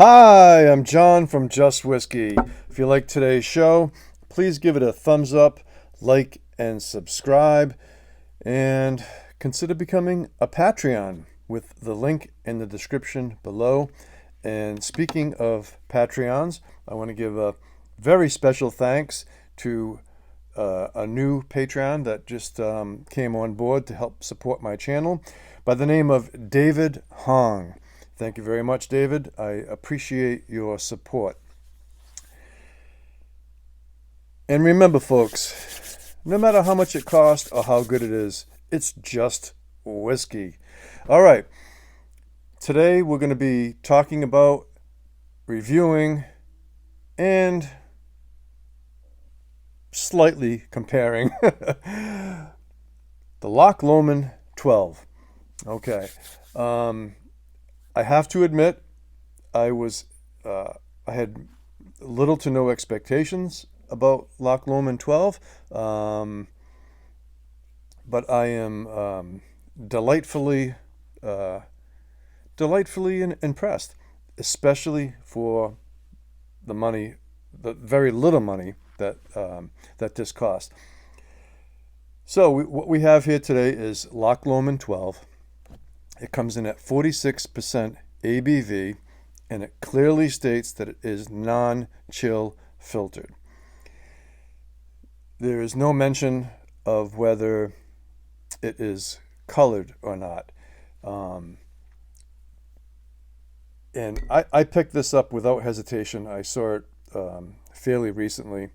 Hi, I'm John from Just Whiskey. If you like today's show, please give it a thumbs up, like, and subscribe, and consider becoming a Patreon with the link in the description below. And speaking of Patreons, I want to give a very special thanks to a new Patreon that just came on board to help support my channel by the name of David Hong. Thank you very much, David. I appreciate your support. And remember, folks, no matter how much it costs or how good it is, it's just whiskey. All right. Today we're going to be talking about reviewing and slightly comparing the Loch Lomond 12. Okay. I have to admit, I had little to no expectations about Loch Lomond 12, but I am delightfully impressed, especially for the money, the very little money that this cost. So what we have here today is Loch Lomond 12. It comes in at 46% ABV, and it clearly states that it is non-chill filtered. There is no mention of whether it is colored or not. And I picked this up without hesitation. I saw it fairly recently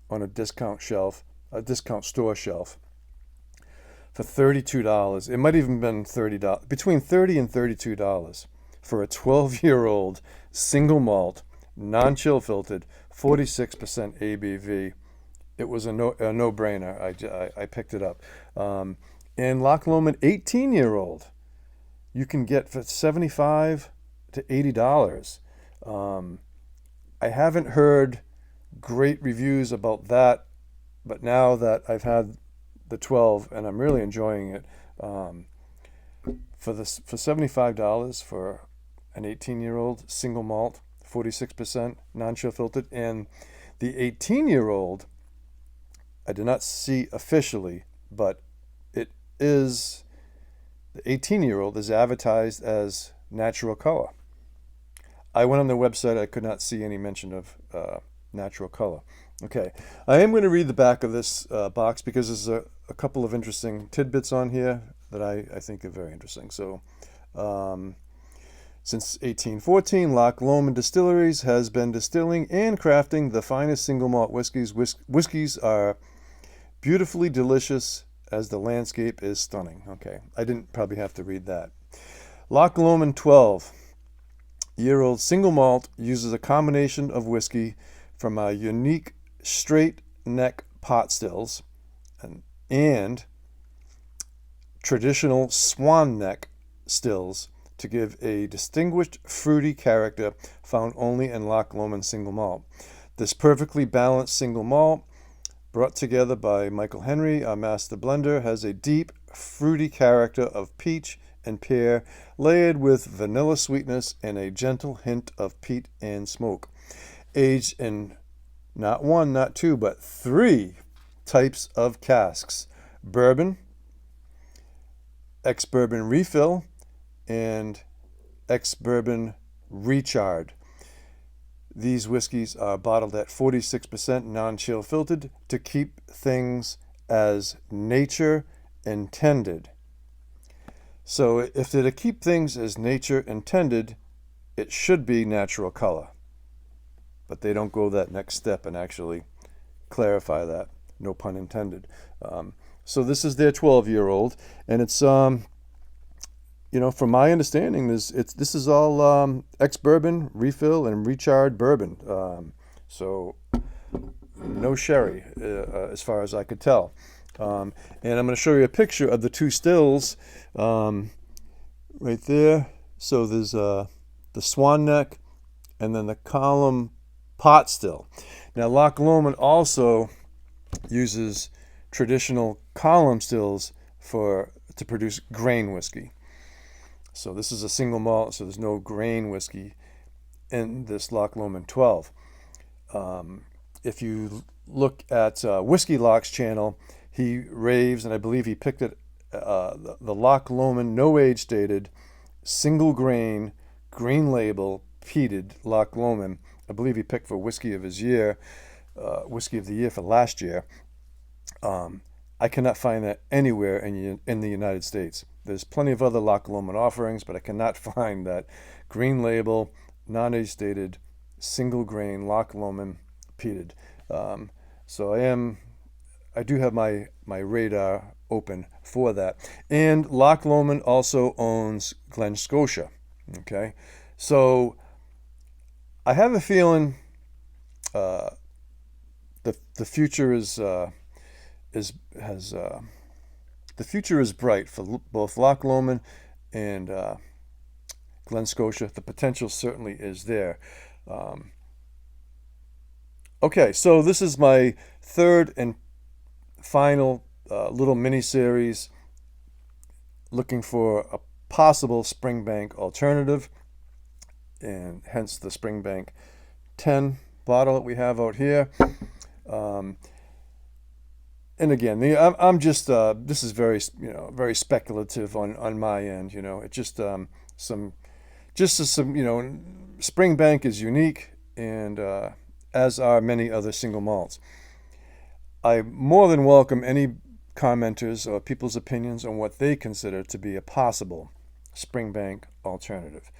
on a discount store shelf, for $32. It might even been $30, between $30 and $32 for a 12-year-old single malt, non-chill filtered, 46% ABV. It was a no-brainer. I picked it up. And Loch Lomond 18-year-old, you can get for $75 to $80. I haven't heard great reviews about that, but now that I've had the 12 and I'm really enjoying it, for $75 for an 18-year-old single malt, 46% non-chill filtered, and the 18-year-old I did not see officially, but the 18-year-old is advertised as natural color. I went on the website, I could not see any mention of natural color. Okay, I am going to read the back of this box because there's a couple of interesting tidbits on here that I think are very interesting. So, since 1814, Loch Lomond Distilleries has been distilling and crafting the finest single malt whiskeys. Whiskeys are beautifully delicious as the landscape is stunning. Okay, I didn't probably have to read that. Loch Lomond 12-year-old single malt uses a combination of whiskey from a unique straight neck pot stills and traditional swan neck stills to give a distinguished fruity character found only in Loch Lomond single malt. This perfectly balanced single malt, brought together by Michael Henry, our master blender, has a deep fruity character of peach and pear, layered with vanilla sweetness and a gentle hint of peat and smoke. Aged in not one, not two, but 3 types of casks: bourbon, ex-bourbon refill, and ex-bourbon recharred. These whiskeys are bottled at 46% non-chill filtered to keep things as nature intended. So if they're to keep things as nature intended, it should be natural color. But they don't go that next step and actually clarify that. No pun intended. So this is their 12-year-old, and it's from my understanding, this is all ex-bourbon refill and recharred bourbon. So no sherry, as far as I could tell. And I'm going to show you a picture of the 2 stills right there. So there's the swan neck and then the column pot still. Now Loch Lomond also uses traditional column stills to produce grain whiskey. So this is a single malt, so there's no grain whiskey. in this Loch Lomond 12. If you look at Whiskey Loch's channel, he raves, and I believe he picked it, the Loch Lomond no age dated, single grain, green label, peated Loch Lomond. I believe he picked for Whiskey of his year, Whiskey of the Year for last year. I cannot find that anywhere in the United States. There's plenty of other Loch Lomond offerings, but I cannot find that green label, non-age dated, single grain Loch Lomond peated. So I do have my radar open for that. And Loch Lomond also owns Glen Scotia. Okay, so I have a feeling the future the future is bright for both Loch Lomond and Glen Scotia. The potential certainly is there. Okay, so this is my third and final little mini-series looking for a possible Springbank alternative, and hence the Springbank 10 bottle that we have out here. And again, I'm just this is very very speculative on my end. It's just some Springbank is unique, and as are many other single malts. I more than welcome any commenters or people's opinions on what they consider to be a possible Springbank alternative.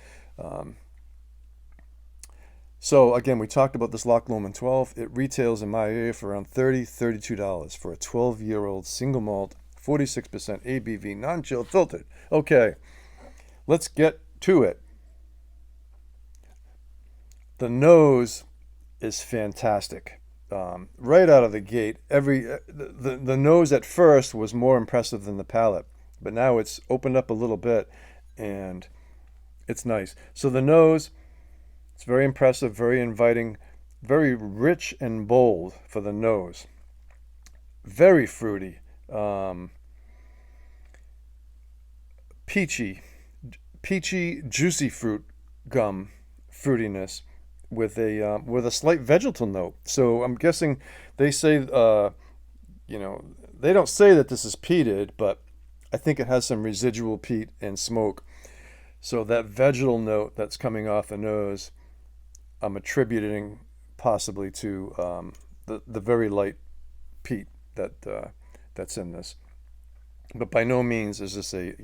So again, we talked about this Loch Lomond 12. It retails in my area for around $32 for a 12-year-old single malt, 46% ABV, non-chill filtered. Okay, let's get to it. The nose is fantastic. Right out of the gate, the nose at first was more impressive than the palate, but now it's opened up a little bit, and it's nice. So the nose, it's very impressive, very inviting, very rich and bold for the nose. Very fruity, peachy, juicy fruit gum fruitiness with a slight vegetal note. So I'm guessing they say, they don't say that this is peated, but I think it has some residual peat and smoke. So that vegetal note that's coming off the nose, I'm attributing possibly to the very light peat that's in this. But by no means is this a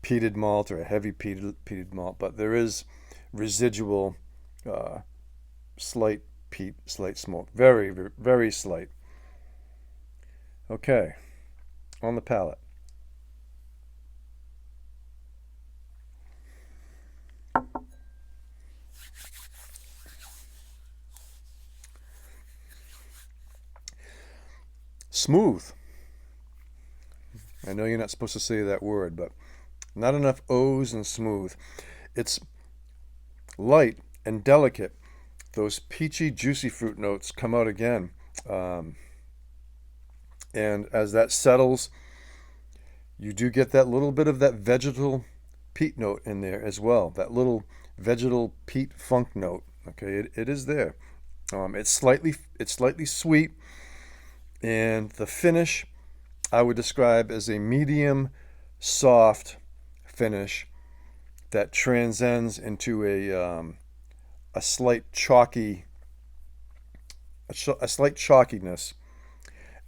peated malt or a heavy peated malt, but there is residual slight peat, slight smoke, very, very slight. Okay, on the palate. Smooth. I know you're not supposed to say that word, but not enough O's and smooth. It's light and delicate. Those peachy, juicy fruit notes come out again. And as that settles, you do get that little bit of that vegetal peat note in there as well. That little vegetal peat funk note. Okay, it is there. It's slightly sweet. And the finish I would describe as a medium soft finish that transcends into a slight chalkiness,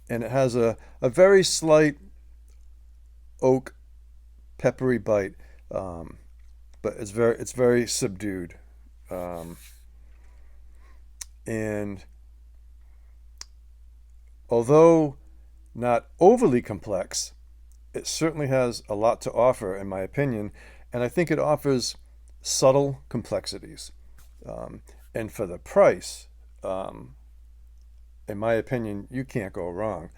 and it has a very slight oak peppery bite, but it's very subdued, and although not overly complex, it certainly has a lot to offer, in my opinion, and I think it offers subtle complexities. And for the price, in my opinion, you can't go wrong.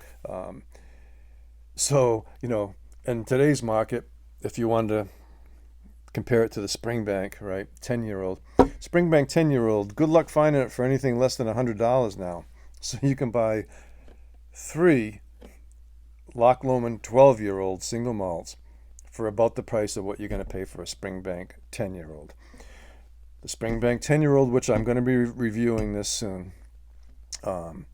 So, in today's market, if you wanted to compare it to the Springbank, right, 10-year-old, Springbank 10-year-old, good luck finding it for anything less than $100 now. So you can buy 3 Loch Lomond 12-year-old single malts for about the price of what you're going to pay for a Springbank 10-year-old. the Springbank 10-year-old, which I'm going to be reviewing this soon. I'm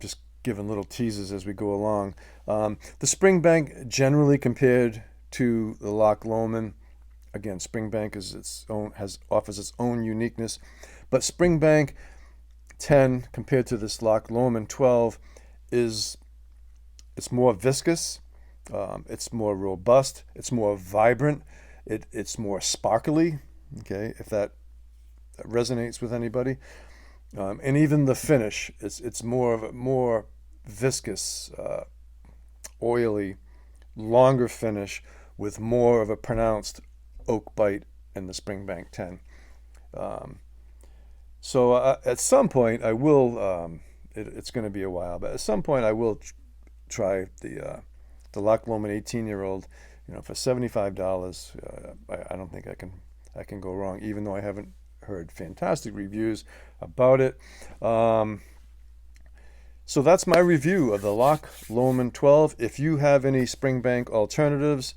just giving little teases as we go along. The Springbank, generally compared to the Loch Lomond, again, Springbank is its own, offers its own uniqueness, but Springbank 10 compared to this Loch Lomond 12 it's more viscous, it's more robust, it's more vibrant, it's more sparkly. Okay, if that resonates with anybody, and even the finish, it's more viscous, oily, longer finish with more of a pronounced oak bite in the Springbank 10. So at some point I will. It's going to be a while, but at some point I will try the Loch Lomond 18-year-old. For $75, I don't think I can go wrong. Even though I haven't heard fantastic reviews about it. So that's my review of the Loch Lomond 12. If you have any Springbank alternatives,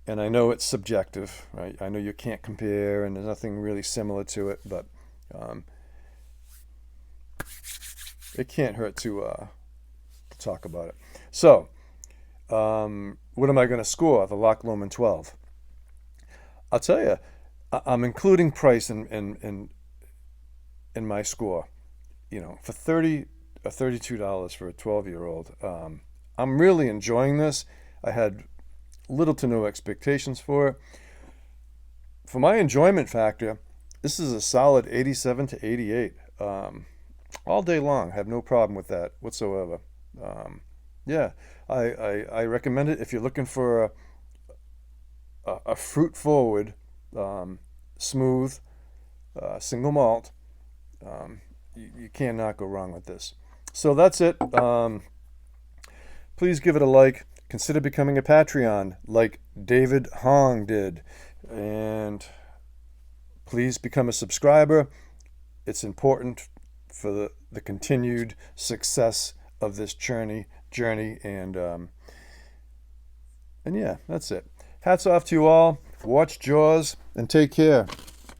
and I know it's subjective, right? I know you can't compare, and there's nothing really similar to it, but it can't hurt to talk about it. So, what am I going to score the Loch Lomond 12? I'll tell you, I'm including price in my score. For $30 or $32 for a 12-year-old, I'm really enjoying this. I had little to no expectations for it. For my enjoyment factor, this is a solid 87 to 88. All day long. I have no problem with that whatsoever. Yeah, I recommend it if you're looking for a fruit-forward, smooth, single malt. You cannot go wrong with this. So that's it. Please give it a like. Consider becoming a Patreon like David Hong did. And please become a subscriber. It's important for the continued success of this journey. And yeah, that's it. Hats off to you all. Watch Jaws and take care.